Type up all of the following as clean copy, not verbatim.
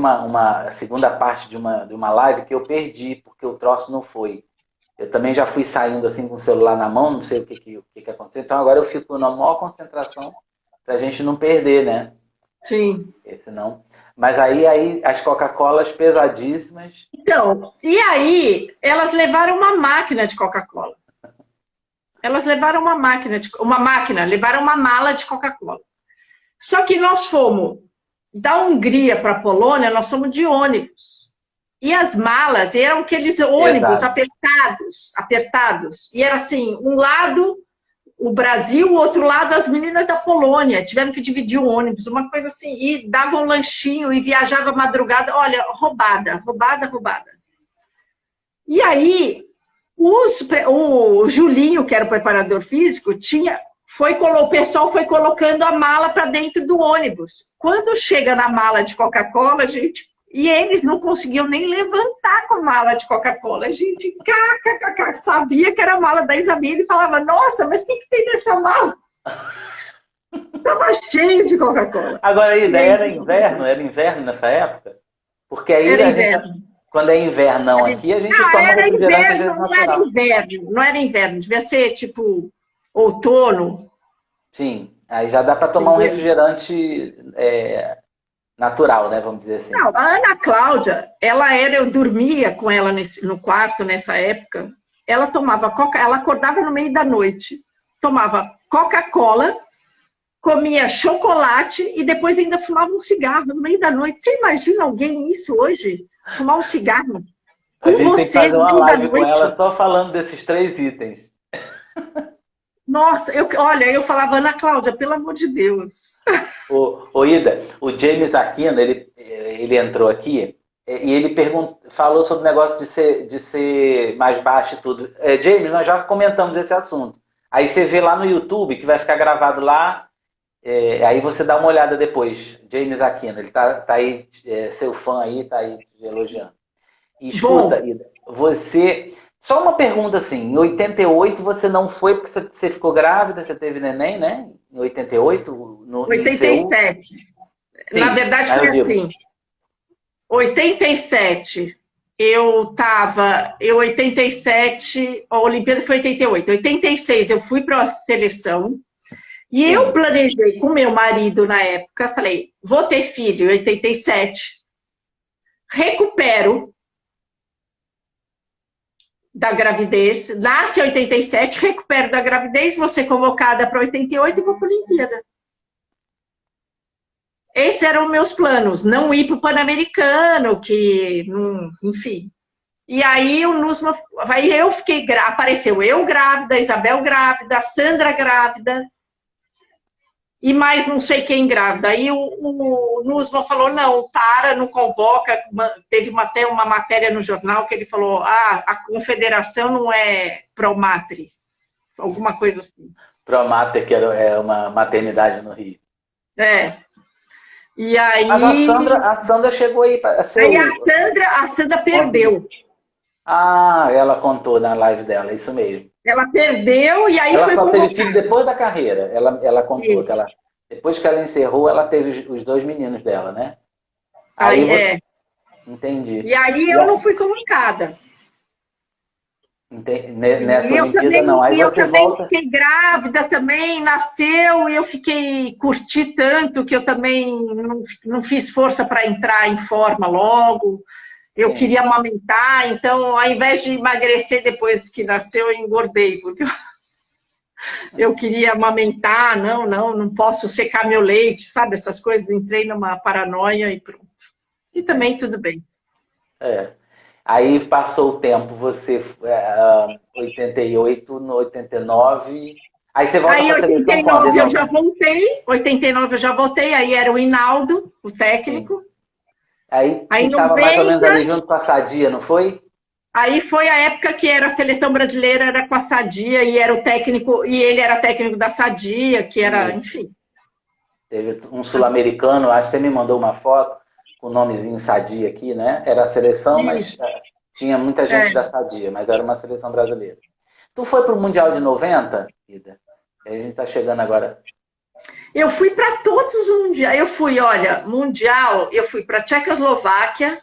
uma segunda parte de uma live que eu perdi, porque o troço não foi. Eu também já fui saindo assim com o celular na mão, não sei o que aconteceu. Então agora eu fico na maior concentração pra gente não perder, né? Sim. Esse não. Mas aí as Coca-Colas pesadíssimas. Então, e aí elas levaram uma máquina de Coca-Cola. Elas levaram uma máquina, levaram uma mala de Coca-Cola. Só que nós fomos da Hungria para a Polônia, nós fomos de ônibus. E as malas eram aqueles ônibus Pesado. apertados, apertados. E era assim, um lado o Brasil, o outro lado as meninas da Polônia. Tiveram que dividir o ônibus, uma coisa assim. E davam um lanchinho e viajava madrugada. Olha, roubada, roubada, roubada. E aí, o Julinho, que era o preparador físico, o pessoal foi colocando a mala para dentro do ônibus. Quando chega na mala de Coca-Cola, gente, e eles não conseguiam nem levantar com a mala de Coca-Cola. A gente, sabia que era a mala da Isabela e falava, nossa, mas o que tem nessa mala? Estava cheio de Coca-Cola. Agora, Ida, era inverno nessa época? Porque aí Era a gente, inverno. quando é invernão aqui, a gente toma Era refrigerante às vezes inverno, não era natural. inverno, não era inverno, devia ser tipo outono, Sim, aí já dá para tomar um entendeu? refrigerante natural, né? Vamos dizer assim. Não, a Ana Cláudia, eu dormia com ela no quarto nessa época. Ela tomava coca, ela acordava no meio da noite, tomava Coca-Cola, comia chocolate e depois ainda fumava um cigarro no meio da noite. Você imagina alguém isso hoje? Fumar um cigarro A com gente tem que você fazer no uma meio da live com noite? ela só falando desses três itens. Nossa, olha, eu falava, Ana Cláudia, pelo amor de Deus. O Ida, o James Aquino, ele entrou aqui e ele falou sobre o negócio de ser mais baixo e tudo. James, nós já comentamos esse assunto. Aí você vê lá no YouTube, que vai ficar gravado lá, aí você dá uma olhada depois. James Aquino, ele tá aí, seu fã aí, tá aí te elogiando. E escuta, Bom, Ida, você. Só uma pergunta assim: em 88 você não foi porque você ficou grávida, você teve neném, né? Em 88, em Seul? 87. Na Sim, verdade, mas foi eu digo. assim. 87, em 87, a Olimpíada foi 88. 86, eu fui para a seleção. E eu Sim. planejei com meu marido na época, falei, vou ter filho em 87, recupero da gravidez, nasce em 87, recupero da gravidez, vou ser convocada para 88 e vou para a Olimpíada. Esses eram meus planos, não ir para o Pan-Americano, enfim. E aí eu fiquei apareceu eu grávida, Isabel grávida, Sandra grávida, e mais não sei quem grávida. Aí o Nusma falou, não, para, não convoca. Teve até uma matéria no jornal que ele falou, a confederação não é pró-matri, alguma coisa assim. Promata, que é uma maternidade no Rio. É. E Mas aí, A Sandra chegou aí a ser aí o. A Sandra Conseguiu. perdeu. Ah, ela contou na live dela, isso mesmo. Ela perdeu e aí Ela foi só teve filho convocada. depois da carreira. Ela contou que depois que ela encerrou, ela teve os dois meninos dela, né? Aí Aí, você. Entendi. e aí E eu não fui convocada. nessa E Olimpíada não. Aí eu você também volta. fiquei grávida também, nasceu, e eu curti tanto que eu também não fiz força para entrar em forma logo. Eu Sim. queria amamentar, então, ao invés de emagrecer depois que nasceu, eu engordei, porque eu queria amamentar, não posso secar meu leite, sabe? Essas coisas, entrei numa paranoia e pronto. E É. também tudo bem. É. Aí passou o tempo, você 88, no 89. Aí você volta Aí, para a seleção quando? Em 89 eu já voltei, aí era o Hinaldo, o Sim. técnico. Aí que Aí, estava mais ou menos 90, ali junto com a Sadia, não foi? aí foi a época que era a seleção brasileira, era com a Sadia, e era o técnico, e ele era técnico da Sadia, que era, Isso. enfim. Teve um sul-americano, acho que você me mandou uma foto com o nomezinho Sadia aqui, né? Era a seleção, mas Isso, tinha muita gente é. da Sadia, mas era uma seleção brasileira. Tu foi para o Mundial de 90, Ida? A gente está chegando agora. Eu fui para todos os mundiais. Eu fui, olha, mundial, eu fui para Tchecoslováquia.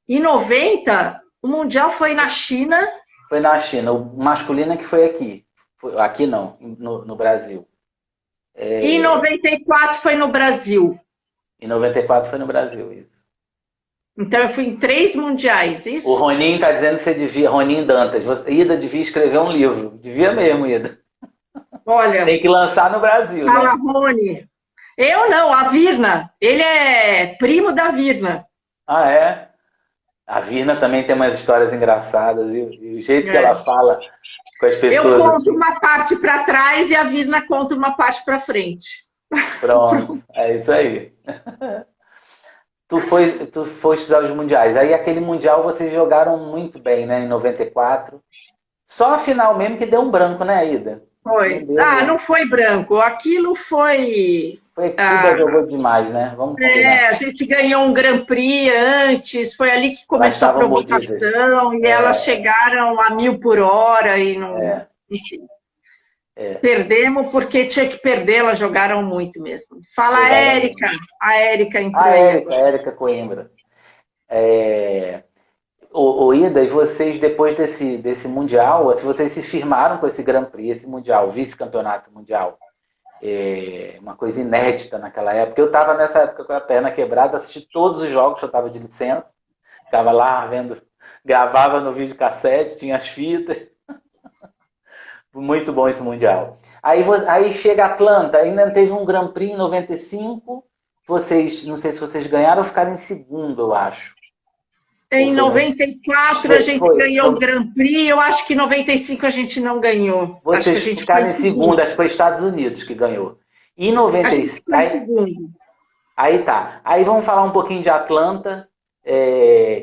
Em 90, o mundial foi na China. Foi na China. O masculino é que foi aqui. Aqui não, no Brasil. E em 94 foi no Brasil. Em 94 foi no Brasil, isso. Então eu fui em 3 mundiais, isso? O Roninho está dizendo que você devia, Roninho Dantas, Ida devia escrever um livro. Devia mesmo, Ida. Olha, tem que lançar no Brasil, fala, né? Rony. Eu não, a Virna. Ele é primo da Virna. Ah, é? A Virna também tem umas histórias engraçadas. E o jeito que ela fala com as pessoas... Eu conto uma parte para trás e a Virna conta uma parte para frente. Pronto, é isso aí. Tu foste aos mundiais. Aí aquele mundial vocês jogaram muito bem, né? Em 94. Só a final mesmo que deu um branco, né, Ida? Foi. Não foi branco. Aquilo foi... Cuba jogou demais, né? Vamos combinar. A gente ganhou um Grand Prix antes. Foi ali que começou a provocação. E elas chegaram a 1000 por hora e não... Enfim. Perdemos porque tinha que perder, elas jogaram muito mesmo. Fala a Érica. A Érica entrou aí. A Érica Coimbra. Ida, e vocês, depois desse Mundial, vocês se firmaram com esse Grand Prix, esse Mundial, vice-campeonato mundial. Uma coisa inédita naquela época. Eu estava nessa época com a perna quebrada, assisti todos os jogos, eu estava de licença. Ficava lá vendo, gravava no videocassete, tinha as fitas. Muito bom esse Mundial. Aí chega a Atlanta, ainda teve um Grand Prix em 95. Vocês, não sei se vocês ganharam ou ficaram em segundo, eu acho. Em 94 a gente ganhou o Grand Prix, eu acho que em 95 a gente não ganhou. Vocês acho que a gente ficaram em segundo, acho que foi Estados Unidos que ganhou. E em 95. Aí tá. Aí vamos falar um pouquinho de Atlanta,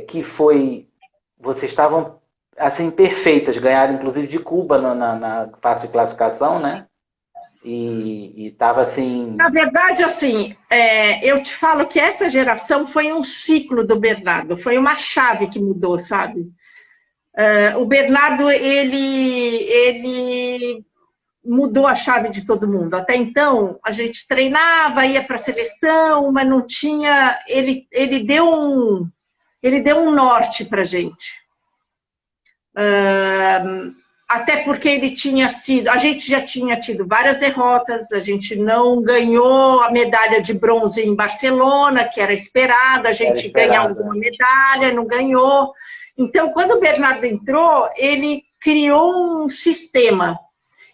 que foi. Vocês estavam assim, perfeitas, ganharam inclusive de Cuba na fase de classificação, né? E estava assim... Na verdade, assim, eu te falo que essa geração foi um ciclo do Bernardo, foi uma chave que mudou, sabe? O Bernardo, ele mudou a chave de todo mundo. Até então, a gente treinava, ia para a seleção, mas não tinha... Ele deu um norte para a gente. Até porque ele tinha sido... A gente já tinha tido várias derrotas, a gente não ganhou a medalha de bronze em Barcelona, que era esperada, a gente ganhar alguma medalha, não ganhou. Então, quando o Bernardo entrou, ele criou um sistema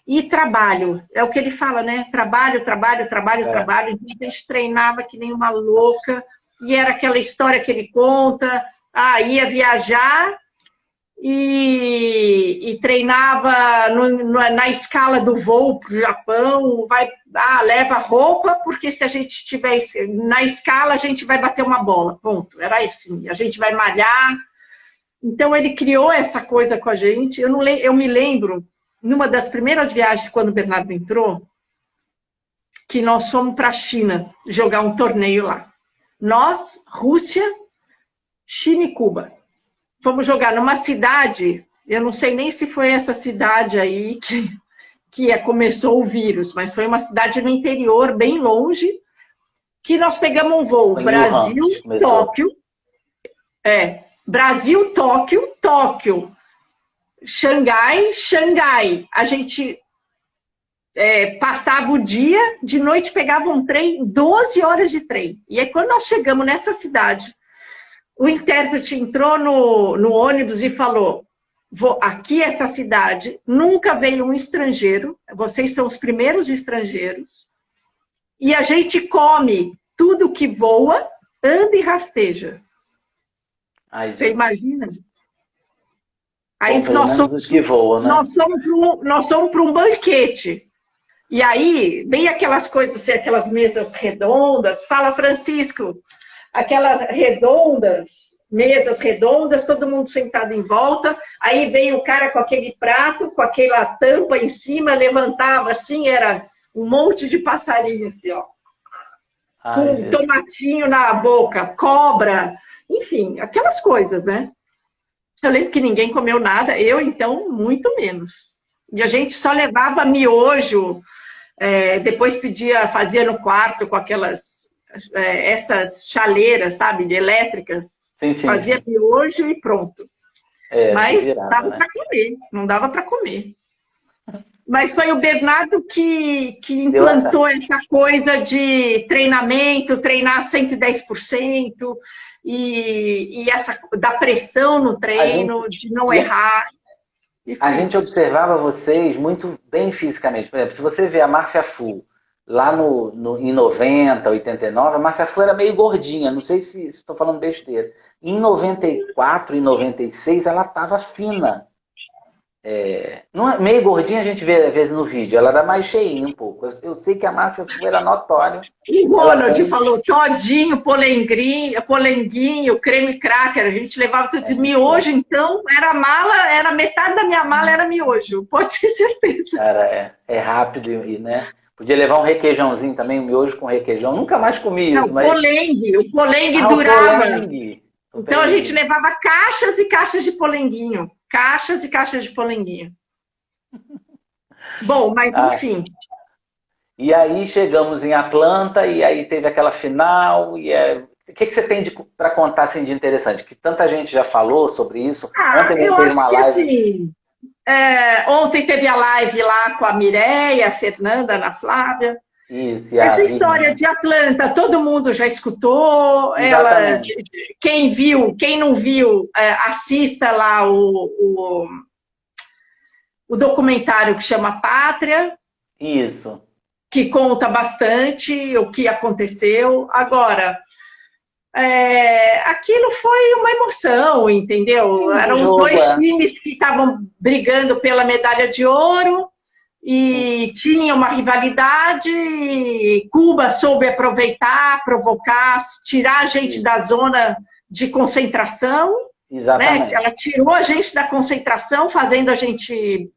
e trabalho. É o que ele fala, né? Trabalho. Então, a gente treinava que nem uma louca, e era aquela história que ele conta, ia viajar... E treinava na escala do voo para o Japão, leva roupa, porque se a gente estiver na escala, a gente vai bater uma bola, ponto. Era assim, a gente vai malhar. Então, ele criou essa coisa com a gente. Eu me lembro, numa das primeiras viagens, quando o Bernardo entrou, que nós fomos para a China jogar um torneio lá. Nós, Rússia, China e Cuba. Fomos jogar numa cidade, eu não sei nem se foi essa cidade aí que começou o vírus, mas foi uma cidade no interior, bem longe, que nós pegamos um voo Brasil-Tóquio, Brasil-Tóquio, Tóquio, Xangai. A gente passava o dia, de noite pegava um trem, 12 horas de trem. E aí quando nós chegamos nessa cidade, o intérprete entrou no ônibus e falou, aqui essa cidade, nunca veio um estrangeiro, vocês são os primeiros estrangeiros, e a gente come tudo que voa, anda e rasteja. Você imagina? Aí nós somos que voam, né? Nós somos para um banquete. E aí, vem aquelas coisas, assim, aquelas mesas redondas, fala Francisco, aquelas mesas redondas, todo mundo sentado em volta, aí veio o cara com aquele prato, com aquela tampa em cima, levantava assim, era um monte de passarinho assim, ó. Com um tomatinho na boca, cobra, enfim, aquelas coisas, né? Eu lembro que ninguém comeu nada, eu então, muito menos. E a gente só levava miojo, Depois fazia no quarto com aquelas, essas chaleiras, sabe, de elétricas. Sim, sim, Fazia sim. miojo e pronto. Mas Virava, dava né? para comer, não dava para comer. Mas foi o Bernardo que Deu a implantou essa coisa de treinamento, treinar 110%, e essa da pressão no A gente, treino, de não e errar. E a foi gente isso. observava vocês muito bem fisicamente. Por exemplo, se você vê a Márcia Fu lá em 90, 89, a Márcia Fu era meio gordinha, não sei se estou falando besteira. Em 94 e 96 ela estava fina. Não é, meio gordinha a gente vê às vezes no vídeo, ela era mais cheinha um pouco. Eu sei que a Márcia Fu era notório. O Ela Ronald bem. falou todinho, polenguinho, creme cracker. A gente levava tudo de Muito bom. miojo, então era metade da minha mala era miojo, pode ter certeza. Cara, é rápido né? Podia levar um requeijãozinho também, um miojo com requeijão. Nunca mais comi Não, isso, mas. o polengue Ah, o durava. polengue. O Então a gente polengue. levava caixas e caixas de polenguinho. Caixas e caixas de polenguinho. Bom, mas Ah, enfim. e aí chegamos em Atlanta e aí teve aquela final. O que você tem para contar assim, de interessante? Que tanta gente já falou sobre isso. Ontem mesmo Eu teve acho uma que live. assim. Ontem teve a live lá com a Mireia, a Fernanda, a Ana Flávia. Isso, e a Essa história Virginia. de Atlanta, todo mundo já escutou. Exatamente. Quem viu, quem não viu, assista lá o documentário que chama Pátria, Isso. que conta bastante o que aconteceu. Agora, aquilo foi uma emoção, entendeu? Sim, o Eram os jogo dois é. times que estavam brigando pela medalha de ouro e tinha uma rivalidade. E Cuba soube aproveitar, provocar, tirar a gente Isso. da zona de concentração, né? Exatamente. Ela tirou a gente da concentração, fazendo a gente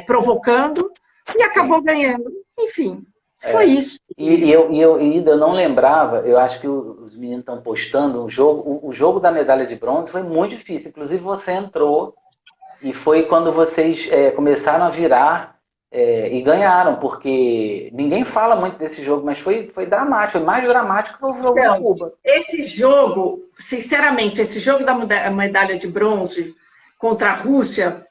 provocando e acabou Sim. ganhando. Enfim, foi É. isso. Ida, eu não lembrava, eu acho que os meninos estão postando um jogo. O jogo da medalha de bronze foi muito difícil. Inclusive, você entrou e foi quando vocês começaram a virar e ganharam, porque ninguém fala muito desse jogo, mas foi dramático, foi mais dramático que o jogo de Então, Cuba. esse jogo, sinceramente, esse jogo da medalha de bronze contra a Rússia,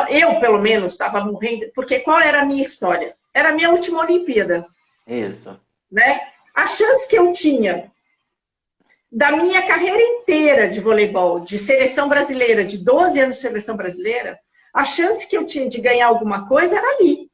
eu pelo menos, estava morrendo, porque qual era a minha história? Era a minha última Olimpíada, Isso. né? A chance que eu tinha da minha carreira inteira de voleibol, de seleção brasileira, de 12 anos de seleção brasileira, a chance que eu tinha de ganhar alguma coisa era ali.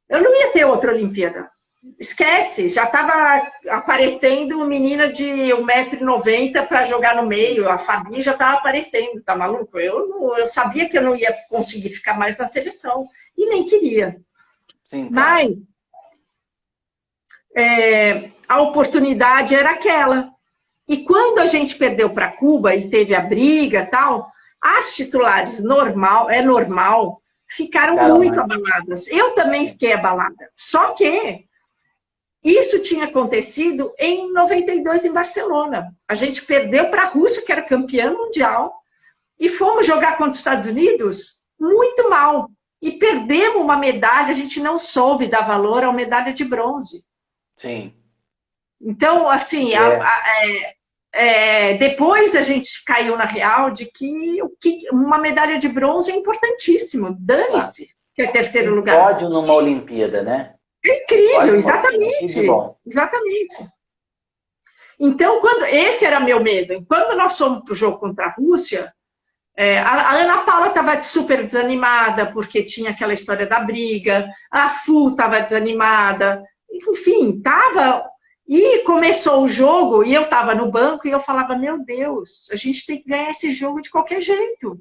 Eu não ia ter outra Olimpíada. Esquece, já estava aparecendo menina de 1,90 m para jogar no meio, a Fabi já estava aparecendo, tá maluco? Eu sabia que eu não ia conseguir ficar mais na seleção e nem queria. Sim, claro. Mas a oportunidade era aquela. E quando a gente perdeu para Cuba e teve a briga e tal, as titulares normal, ficaram muito abaladas. Eu também fiquei abalada. Só que isso tinha acontecido em 92 em Barcelona. A gente perdeu para a Rússia, que era campeã mundial, e fomos jogar contra os Estados Unidos muito mal. E perdemos uma medalha, a gente não soube dar valor à medalha de bronze. Sim. Então, assim, depois a gente caiu na real de que uma medalha de bronze é importantíssimo. Dane-se que é terceiro lugar. Pódio numa Olimpíada, né? É incrível, exatamente. Exatamente. Então, esse era meu medo. Quando nós fomos para o jogo contra a Rússia, a Ana Paula estava super desanimada, porque tinha aquela história da briga, a Fu estava desanimada, enfim, estava. E começou o jogo, e eu estava no banco, e eu falava, meu Deus, a gente tem que ganhar esse jogo de qualquer jeito.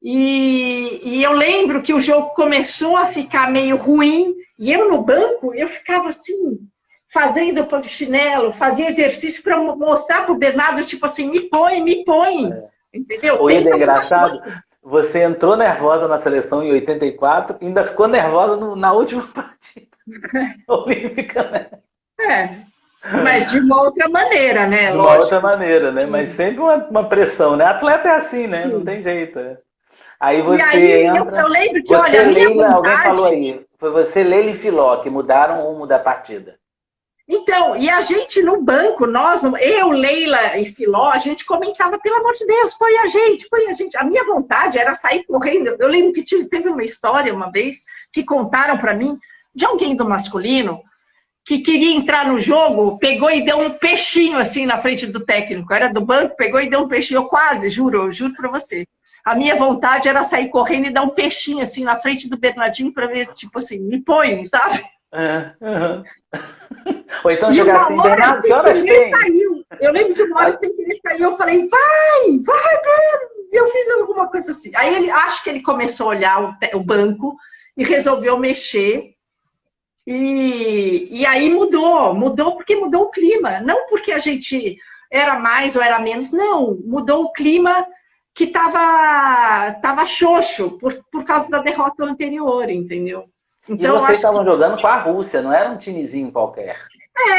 E eu lembro que o jogo começou a ficar meio ruim, e eu no banco, eu ficava assim, fazendo polichinelo, fazia exercício para mostrar para o Bernardo, tipo assim, me põe. Entendeu? Ida, é engraçado, você entrou nervosa na seleção em 84, ainda ficou nervosa na última partida olímpica, né? Mas de uma outra maneira, né? De uma outra maneira, né? Mas sempre uma pressão, né? Atleta é assim, né? Não tem jeito. Aí você entra... Eu lembro que, olha, a minha vontade... Alguém falou aí, foi você, Leila e Filó, que mudaram o rumo da partida. Então, e a gente no banco, eu, Leila e Filó, a gente comentava, pelo amor de Deus, põe a gente, põe a gente. A minha vontade era sair correndo. Eu lembro que teve uma história uma vez que contaram para mim de alguém do masculino que queria entrar no jogo, pegou e deu um peixinho assim na frente do técnico. Era do banco, pegou e deu um peixinho. Eu quase, eu juro para você. A minha vontade era sair correndo e dar um peixinho assim na frente do Bernardinho para ver, tipo assim, me põe, sabe? Ou então chegar assim, Bernardo, que horas tem? Saiu. Eu lembro que uma hora sem querer saiu, eu falei, vai, Bernardo. E eu fiz alguma coisa assim. Aí acho que ele começou a olhar o banco e resolveu mexer. E aí mudou porque mudou o clima. Não porque a gente era mais ou era menos, não. Mudou o clima que tava xoxo por causa da derrota anterior, entendeu? Então, e vocês estavam jogando com a Rússia, não era um timezinho qualquer.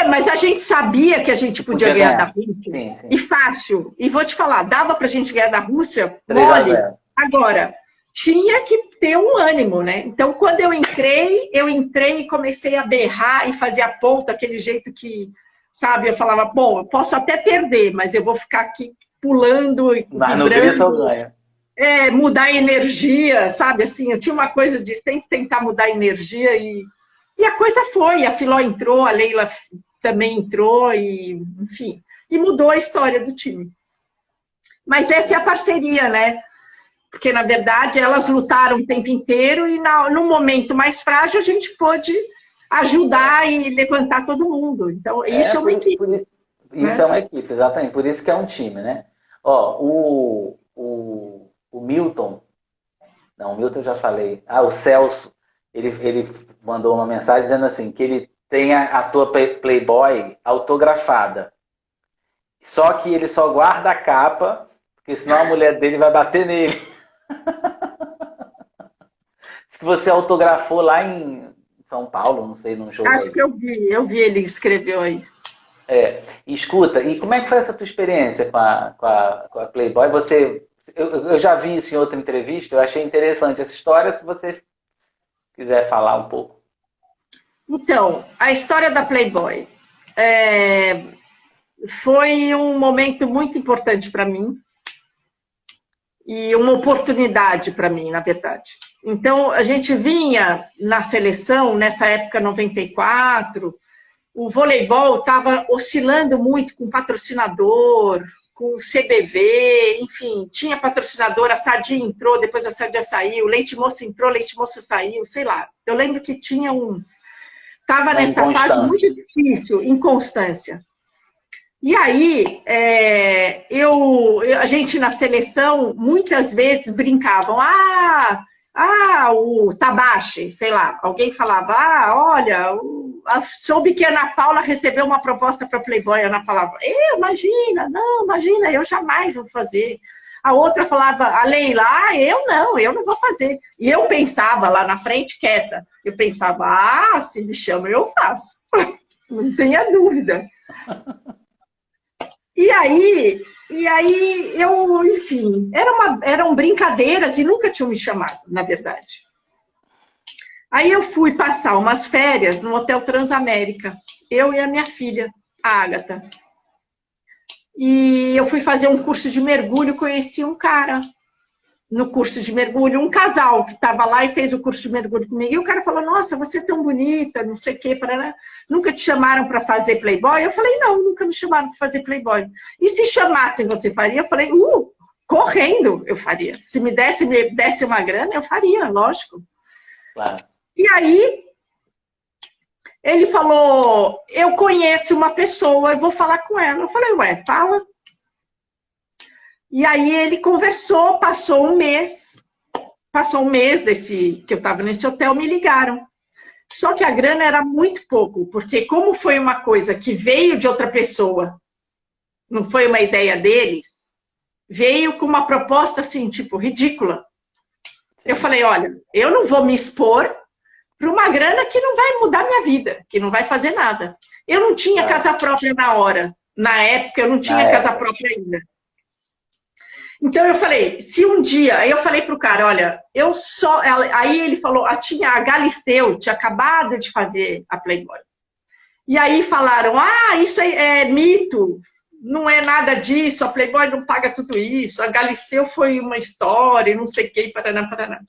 Mas a gente sabia que a gente podia ganhar da Rússia. Sim, sim. E fácil. E vou te falar, dava pra gente ganhar da Rússia mole. Agora, tinha que ter um ânimo, né? Então, quando eu entrei e comecei a berrar e fazer a ponta, aquele jeito que, sabe, eu falava, bom, eu posso até perder, mas eu vou ficar aqui pulando e mas no grito eu ganho. Mudar a energia, sabe? Assim, eu tinha uma coisa de sempre tentar mudar a energia e a coisa foi. A Filó entrou, a Leila também entrou e, enfim, e mudou a história do time. Mas essa é a parceria, né? Porque, na verdade, elas lutaram o tempo inteiro e no momento mais frágil a gente pôde ajudar e levantar todo mundo. Então, isso é uma equipe. Isso é uma equipe, exatamente. Por isso que é um time, né? Ó, o Milton, não, o Milton eu já falei. O Celso, ele mandou uma mensagem dizendo assim, que ele tem a tua Playboy autografada. Só que ele só guarda a capa, porque senão a mulher dele vai bater nele. Que você autografou lá em São Paulo, não sei, num jogo. Acho que eu vi, ele escreveu aí. Escuta, e como é que foi essa tua experiência com a Playboy? Eu já vi isso em outra entrevista, eu achei interessante essa história, se você quiser falar um pouco. Então, a história da Playboy foi um momento muito importante para mim e uma oportunidade para mim, na verdade. Então, a gente vinha na seleção, nessa época 94, o voleibol estava oscilando muito com patrocinador, com CBV, enfim, tinha patrocinador, a Sadia entrou, depois a Sadia saiu, Leite Moça entrou, Leite Moça saiu, sei lá. Eu lembro que tinha estava nessa fase muito difícil, inconstância. E aí, a gente na seleção, muitas vezes brincavam, o Tabache, sei lá, alguém falava, olha, soube que a Ana Paula recebeu uma proposta para Playboy, a Ana falava, imagina, eu jamais vou fazer. A outra falava, a Leila, eu não vou fazer. E eu pensava lá na frente, quieta, eu pensava, se me chama, eu faço. Não tenha dúvida. E aí eu, enfim, eram brincadeiras e nunca tinham me chamado, na verdade. Aí eu fui passar umas férias no Hotel Transamérica, eu e a minha filha, a Ágata. E eu fui fazer um curso de mergulho, conheci um cara no curso de mergulho, um casal que estava lá e fez o curso de mergulho comigo. E o cara falou, nossa, você é tão bonita, não sei o quê, nunca te chamaram para fazer Playboy? Eu falei, não, nunca me chamaram para fazer Playboy. E se chamassem, você faria? Eu falei, correndo eu faria. Se me desse uma grana, eu faria, lógico. Claro. E aí, ele falou, eu conheço uma pessoa, eu vou falar com ela. Eu falei, fala. E aí ele conversou, passou um mês desse que eu estava nesse hotel, me ligaram. Só que a grana era muito pouco, porque como foi uma coisa que veio de outra pessoa, não foi uma ideia deles, veio com uma proposta assim, tipo, ridícula. Eu falei, olha, eu não vou me expor para uma grana que não vai mudar minha vida, que não vai fazer nada. Eu não tinha casa própria na hora. Na época, eu não tinha casa própria ainda. Então eu falei, se um dia, aí eu falei pro cara, olha, eu só, aí ele falou, a Galisteu tinha acabado de fazer a Playboy. E aí falaram, isso é mito, não é nada disso, a Playboy não paga tudo isso, a Galisteu foi uma história, não sei o que, paraná, paraná.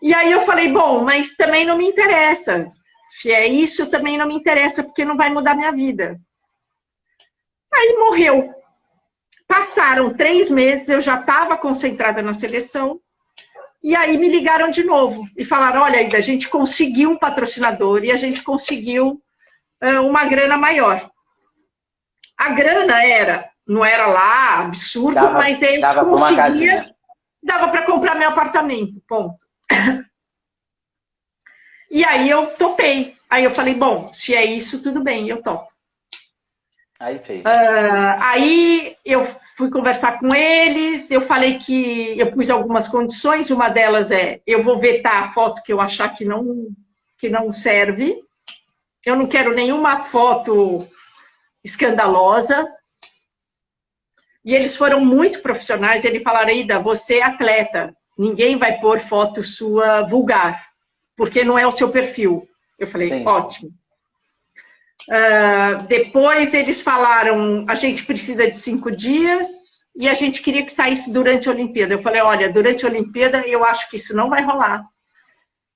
E aí eu falei, bom, mas também não me interessa. Se é isso, também não me interessa, porque não vai mudar minha vida. Aí morreu. Passaram 3 meses, eu já estava concentrada na seleção, e aí me ligaram de novo e falaram, olha, Ida, a gente conseguiu um patrocinador e a gente conseguiu uma grana maior. A grana não era lá absurdo, mas eu conseguia, dava para comprar meu apartamento, ponto. E aí eu topei. Aí eu falei, bom, se é isso, tudo bem, eu topo. Aí fez. Aí eu fui conversar com eles, eu falei que eu pus algumas condições, uma delas é, eu vou vetar a foto que eu achar que não serve, eu não quero nenhuma foto escandalosa, e eles foram muito profissionais, eles falaram, Ida, você é atleta, ninguém vai pôr foto sua vulgar, porque não é o seu perfil. Eu falei, sim, ótimo. Depois eles falaram, a gente precisa de 5 dias e a gente queria que saísse durante a Olimpíada. Eu falei, olha, durante a Olimpíada eu acho que isso não vai rolar,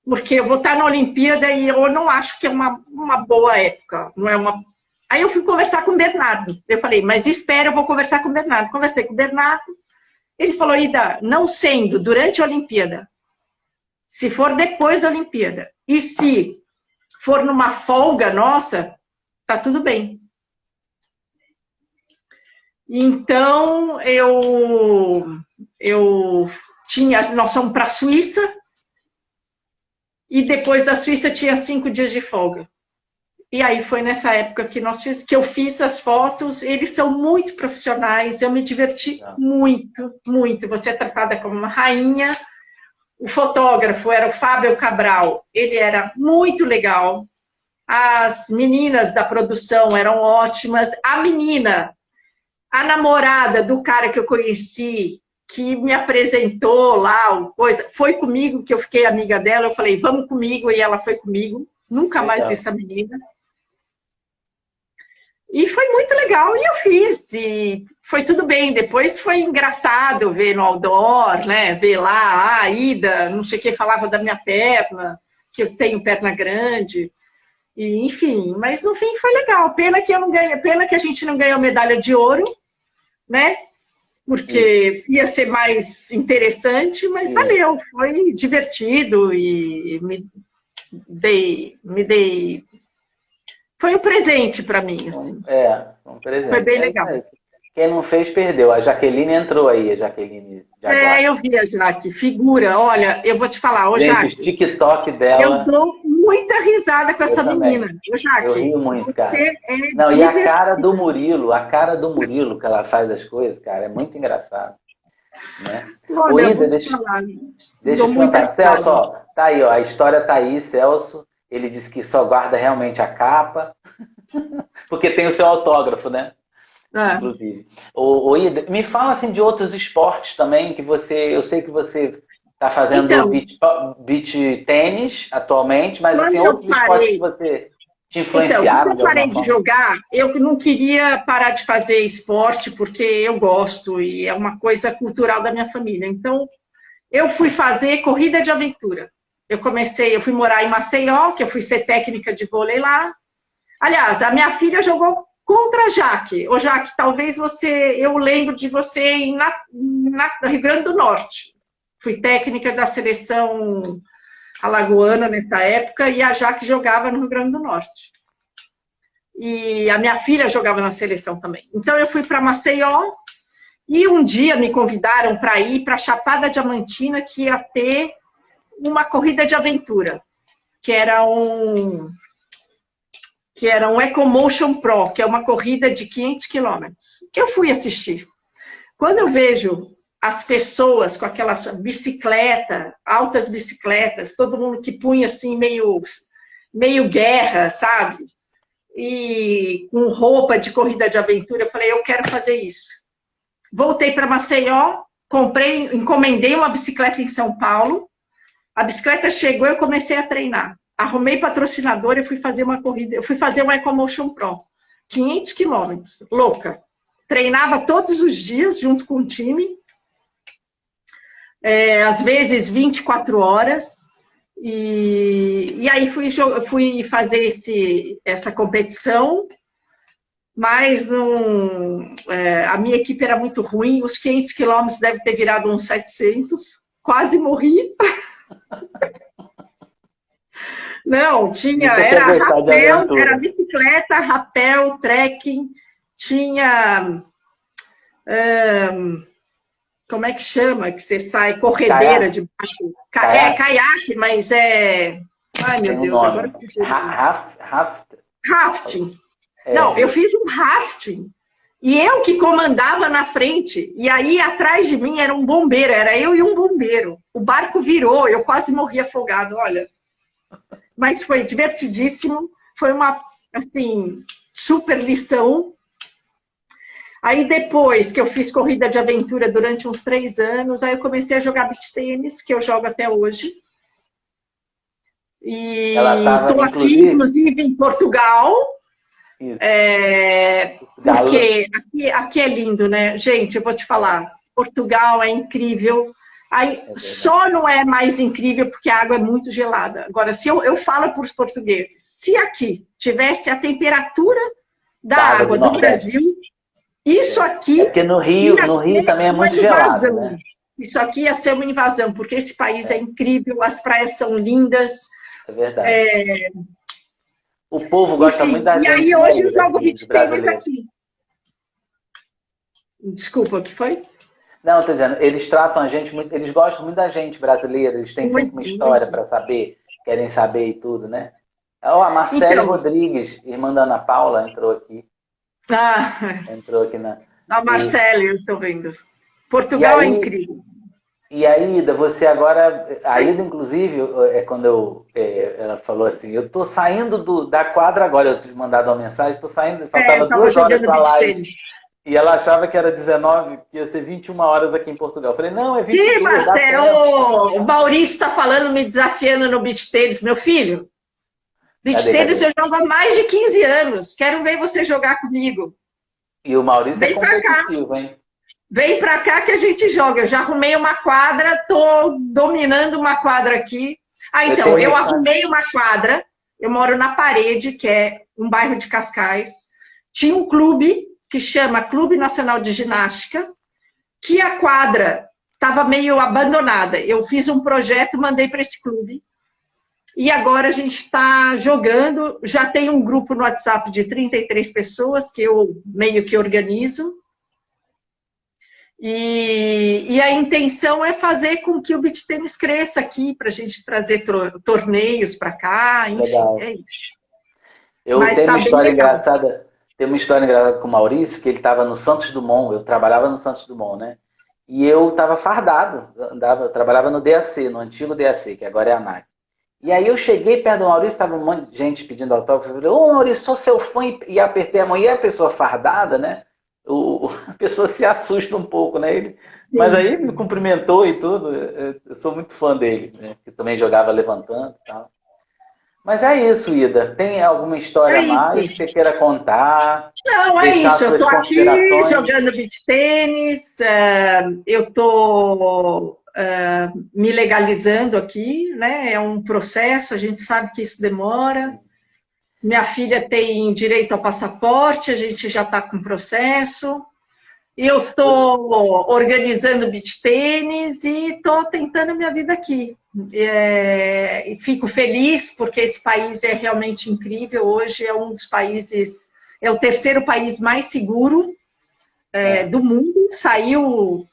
porque eu vou estar na Olimpíada e eu não acho que é uma boa época, não é uma... Aí eu fui conversar com o Bernardo, eu falei, mas espera, eu vou conversar com o Bernardo. Conversei com o Bernardo, ele falou, Ida, não sendo durante a Olimpíada, se for depois da Olimpíada, e se for numa folga nossa, tá tudo bem. Então, nós fomos para a Suíça, e depois da Suíça tinha 5 dias de folga. E aí foi nessa época que eu fiz as fotos, eles são muito profissionais, eu me diverti muito, muito. Você é tratada como uma rainha. O fotógrafo era o Fábio Cabral, ele era muito legal. As meninas da produção eram ótimas. A menina, a namorada do cara que eu conheci, que me apresentou lá, foi comigo, que eu fiquei amiga dela. Eu falei, vamos comigo, e ela foi comigo. Nunca mais vi essa menina. E foi muito legal, e eu fiz, e foi tudo bem. Depois foi engraçado ver no outdoor, né? Ver lá, a Ida, não sei o que, falava da minha perna, que eu tenho perna grande. E, enfim, mas no fim foi legal. Pena que a gente não ganhou medalha de ouro, né? Porque ia ser mais interessante, mas valeu, foi divertido e me dei. Foi um presente para mim, assim. Um presente. Foi bem legal. Quem não fez, perdeu. A Jaqueline entrou aí, a Jaqueline. Eu vi a Jaque, figura. Olha, eu vou te falar, Jaque. O TikTok dela. Eu dou muita risada com essa menina. Jaque, eu rio muito, cara. Não, e a cara do Murilo que ela faz as coisas, cara, é muito engraçado. Né? Olha, Ida, deixa eu te contar. Celso, ó, tá aí, ó, a história tá aí, Celso. Ele disse que só guarda realmente a capa, porque tem o seu autógrafo, né? Inclusive. Ida, me fala assim de outros esportes também que eu sei que você está fazendo beach tênis atualmente, mas assim, outros esportes que você te influenciaram quando eu parei de jogar, eu não queria parar de fazer esporte porque eu gosto e é uma coisa cultural da minha família. Então, eu fui fazer corrida de aventura. Eu fui morar em Maceió, que eu fui ser técnica de vôlei lá. Aliás, a minha filha jogou contra a Jaque. Ô, Jaque, talvez eu lembro de você no Rio Grande do Norte. Fui técnica da seleção alagoana nessa época e a Jaque jogava no Rio Grande do Norte. E a minha filha jogava na seleção também. Então, eu fui para Maceió e um dia me convidaram para ir para Chapada Diamantina, que ia ter uma corrida de aventura, que era um Ecomotion Pro, que é uma corrida de 500 quilômetros. Eu fui assistir. Quando eu vejo as pessoas com aquelas bicicletas, altas bicicletas, todo mundo que punha assim meio guerra, sabe? E com roupa de corrida de aventura, eu falei, eu quero fazer isso. voltei para Maceió, encomendei uma bicicleta em São Paulo. A bicicleta chegou, eu comecei a treinar. Arrumei patrocinador e fui fazer uma corrida. Eu fui fazer uma Ecomotion Pro, 500 quilômetros, louca. Treinava todos os dias junto com o time, às vezes 24 horas. E aí fui fazer essa competição, mas a minha equipe era muito ruim. Os 500 quilômetros deve ter virado uns 700. Quase morri. Não, era rapel, era bicicleta, rapel, trekking, tinha, como é que chama, que você sai, corredeira de baixo, caiaque, mas ai meu Deus, agora... Rafting. Não, eu fiz um rafting, e eu que comandava na frente, e aí atrás de mim era um bombeiro, era eu e um bombeiro, o barco virou, eu quase morri afogado, olha... Mas foi divertidíssimo, foi uma, assim, super lição. Aí depois que eu fiz corrida de aventura durante uns 3 anos, aí eu comecei a jogar beach tênis, que eu jogo até hoje. E estou aqui, inclusive, em Portugal, porque aqui é lindo, né? Gente, eu vou te falar, Portugal é incrível. Aí, só não é mais incrível porque a água é muito gelada. Agora, se eu falo para os portugueses, se aqui tivesse a temperatura da água do Brasil, isso aqui... porque no Rio também é muito gelado, né? Isso aqui ia ser uma invasão, porque esse país é incrível, as praias são lindas. É verdade. O povo gosta muito da gente. E aí, hoje eu jogo beach tênis aqui. Desculpa, o que foi? Não, estou dizendo, eles tratam a gente muito, eles gostam muito da gente brasileira, eles têm sempre uma história para saber, querem saber e tudo, né? A Marcela Rodrigues, irmã da Ana Paula, entrou aqui. Entrou aqui na... A Marcela, eu estou vendo. Portugal é incrível. E a Ida, você agora... A Ida, inclusive, quando ela falou assim, eu estou saindo da quadra agora, eu tinha mandado uma mensagem, estou saindo, faltava 2 horas para a live. E ela achava que era 19, que ia ser 21 horas aqui em Portugal. Eu falei, não, é 22. Sim, Marcelo, o Maurício está falando, me desafiando no beach tênis. Meu filho, beach tênis eu jogo há mais de 15 anos. Quero ver você jogar comigo. E o Maurício é competitivo, hein? Vem pra cá que a gente joga. Eu já arrumei uma quadra, tô dominando uma quadra aqui. Então, eu arrumei uma quadra. Eu moro na Parede, que é um bairro de Cascais. Tinha um clube que chama Clube Nacional de Ginástica, que a quadra estava meio abandonada. Eu fiz um projeto, mandei para esse clube, e agora a gente está jogando, já tem um grupo no WhatsApp de 33 pessoas, que eu meio que organizo, e a intenção é fazer com que o beach tênis cresça aqui, para a gente trazer torneios para cá, enfim, legal. É isso. Eu tenho uma história engraçada... Tem uma história engraçada com o Maurício, que ele estava no Santos Dumont, eu trabalhava no Santos Dumont, né? E eu estava fardado, eu trabalhava no DAC, no antigo DAC, que agora é a ANAC. E aí eu cheguei perto do Maurício, estava um monte de gente pedindo autógrafo, eu falei, ô Maurício, sou seu fã, e apertei a mão, e a pessoa fardada, né? A pessoa se assusta um pouco, né? Mas aí me cumprimentou e tudo, eu sou muito fã dele, né? Que também jogava levantando e tal. Mas é isso, Ida. Tem alguma história mais que você queira contar? Não, é isso. Eu estou aqui jogando beach tênis, eu estou me legalizando aqui, né? É um processo, a gente sabe que isso demora. Minha filha tem direito ao passaporte, a gente já está com processo. Eu estou organizando beach tênis e estou tentando minha vida aqui. E fico feliz porque esse país é realmente incrível. Hoje é um dos países, é o 3º país mais seguro do mundo. Saiu,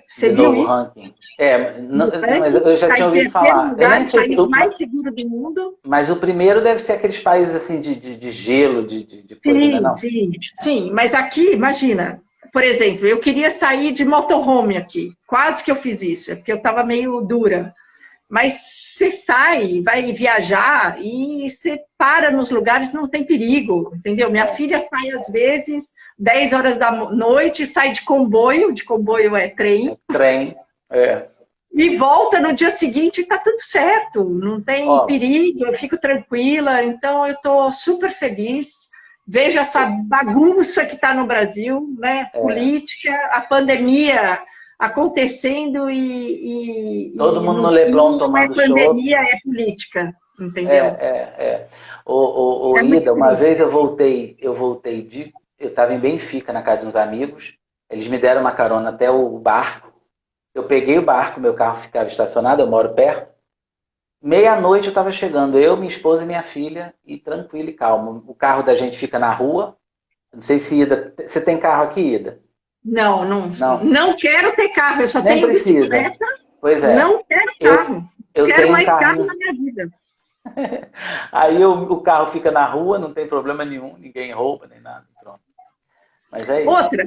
você viu isso? Ranking. Mas eu já tinha ouvido falar. Lugar, o país mais seguro do mundo. Mas o primeiro deve ser aqueles países assim de gelo, de coisa, sim, né, não? Sim, mas aqui, imagina, por exemplo, eu queria sair de motorhome aqui. Quase que eu fiz isso, porque eu estava meio dura. Mas você sai, vai viajar e você para nos lugares, não tem perigo, entendeu? Minha filha sai às vezes 10 horas da noite, sai de comboio é trem, Trem, é. e volta no dia seguinte e tá tudo certo, não tem Ó, perigo, eu fico tranquila, então eu tô super feliz. Vejo essa bagunça que está no Brasil, né? Política, a pandemia acontecendo todo mundo no no Leblon fim, não é tomando chopp. pandemia, é política, entendeu? Ô, É muito Ida, uma triste. vez eu estava em Benfica, na casa de uns amigos, eles me deram uma carona até o barco, eu peguei o barco, meu carro ficava estacionado, eu moro perto, meia-noite eu estava chegando, eu, minha esposa e minha filha, e tranquilo e calmo. O carro da gente fica na rua, não sei se Ida, você tem carro aqui, Ida? Não, não, Não, não quero ter carro, eu só nem tenho precisa. bicicleta, Pois é, não quero eu, carro. eu Quero tenho um mais carro carrinho. na minha vida. Aí o carro fica na rua, não tem problema nenhum, ninguém rouba nem nada. Pronto. Mas é isso. Outra,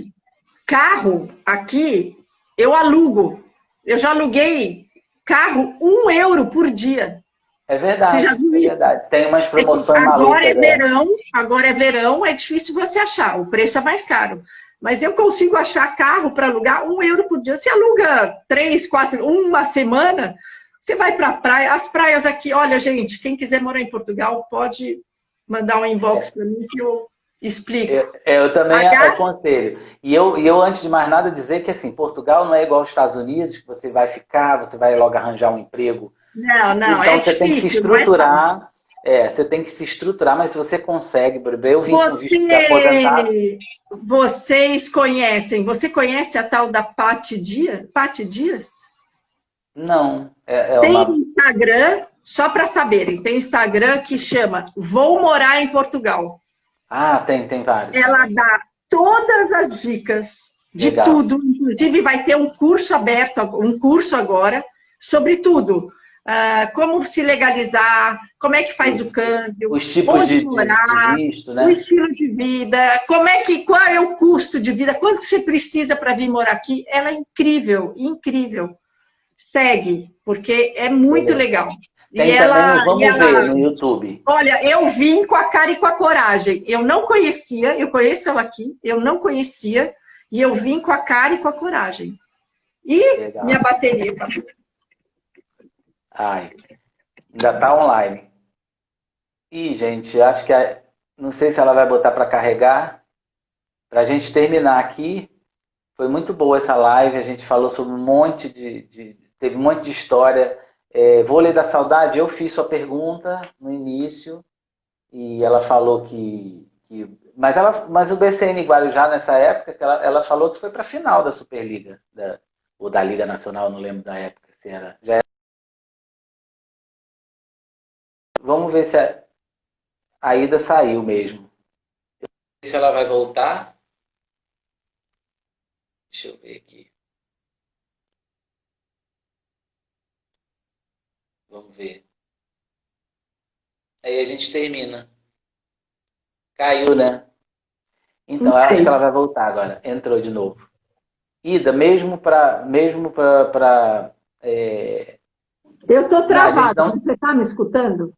carro aqui, eu alugo. Eu já aluguei carro 1 euro por dia. É Você já verdade, viu é isso? verdade. Tem umas É que promoções malucas, né? agora é verão, é difícil você achar, o preço é mais caro. Mas eu consigo achar carro para alugar 1 euro por dia. Você aluga 3, 4, uma semana, você vai para a praia. As praias aqui, olha, gente, quem quiser morar em Portugal, pode mandar um inbox para mim que eu explico. Eu também H, aconselho. E eu, antes de mais nada, dizer que assim, Portugal não é igual aos Estados Unidos, que você vai ficar, você vai logo arranjar um emprego. não, Então é você tem que se difícil, não é fácil. estruturar. Você tem que se estruturar, mas se você consegue, por exemplo, eu vim com visto de aposentado. Você, você conhece a tal da Paty Dias? Paty Dias? Não, é Tem uma. Instagram, só para saberem, tem Instagram que chama Vou Morar em Portugal. Ah, tem vários. Ela dá todas as dicas de Legal. tudo, inclusive vai ter um curso aberto, um curso agora, sobre tudo. Como se legalizar, como é que faz o câmbio, Os tipos onde de morar, visto, o né? estilo de vida, qual é o custo de vida, quanto você precisa para vir morar aqui. Ela é incrível, incrível. Segue, porque é muito Beleza. legal. Tem também o Vamos Ver no YouTube. Olha, eu vim com a cara e com a coragem. Eu não conhecia, eu conheço ela aqui, eu não conhecia, e eu vim com a cara e com a coragem. E Legal. minha bateria. Ai, ainda tá online. Ih, gente, acho que não sei se ela vai botar para carregar. Para a gente terminar aqui, foi muito boa essa live. A gente falou sobre um monte teve um monte de história. Vôlei da Saudade, eu fiz sua pergunta no início e ela falou mas o BCN Guarujá nessa época, ela falou que foi para a final da Superliga, ou da Liga Nacional, não lembro da época se era. Vamos ver se a Ida saiu mesmo. Se ela vai voltar. Deixa eu ver aqui. Vamos ver. Aí a gente termina. Caiu, né? Então, eu acho que ela vai voltar agora. Entrou de novo. Ida, Eu estou travada. Não, Você está me escutando?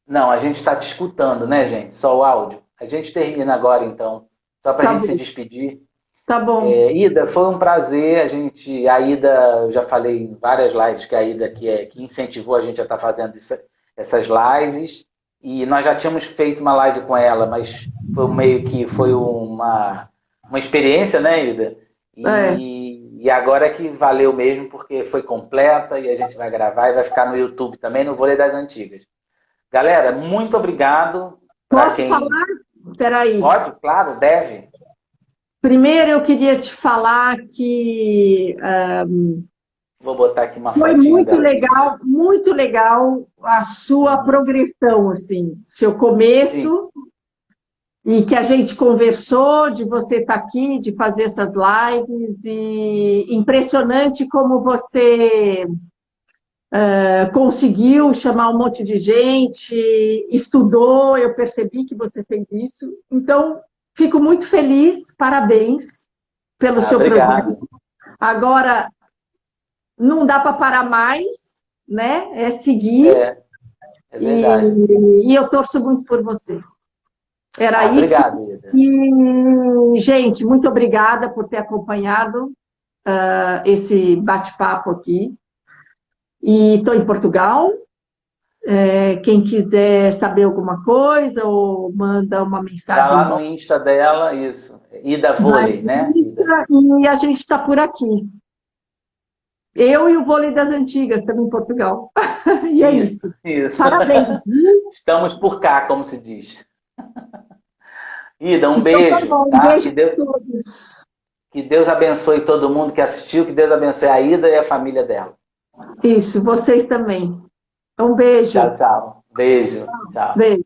não, a gente está te escutando, né, gente? Só o áudio. A gente termina agora, então. Só para a gente se despedir. Tá bom. Ida, foi um prazer. A Ida, eu já falei em várias lives que a Ida que incentivou a gente a estar fazendo essas lives. E nós já tínhamos feito uma live com ela, mas foi uma experiência, né, Ida? E agora que valeu mesmo, porque foi completa e a gente vai gravar e vai ficar no YouTube também, no Vôlei das Antigas. Galera, muito obrigado. Posso falar? Peraí. Pode, claro, deve. Primeiro eu queria te falar que vou botar aqui uma foi fotinha dela. muito legal a sua progressão, assim, seu começo. Sim. E que a gente conversou de você estar aqui, de fazer essas lives, e impressionante como você conseguiu chamar um monte de gente, estudou, eu percebi que você fez isso. Então, fico muito feliz, parabéns pelo seu obrigado. projeto. Agora, não dá para parar mais, né? É seguir. É verdade. E eu torço muito por você. Era isso. Obrigado, Ida. E, gente, muito obrigada por ter acompanhado esse bate-papo aqui. E estou em Portugal. Quem quiser saber alguma coisa ou manda uma Vai mensagem. lá no Insta dela, isso. Ida Vôlei, né? E a gente está por aqui. Eu e o vôlei das antigas, estamos em Portugal. E é isso. Parabéns. Estamos por cá, como se diz. Ida, um Então, beijo. tá bom, Tá? um beijo a todos. Que Deus abençoe todo mundo que assistiu, que Deus abençoe a Ida e a família dela. Isso, vocês também. Um beijo. Tchau, tchau. Beijo. Tchau. Beijo.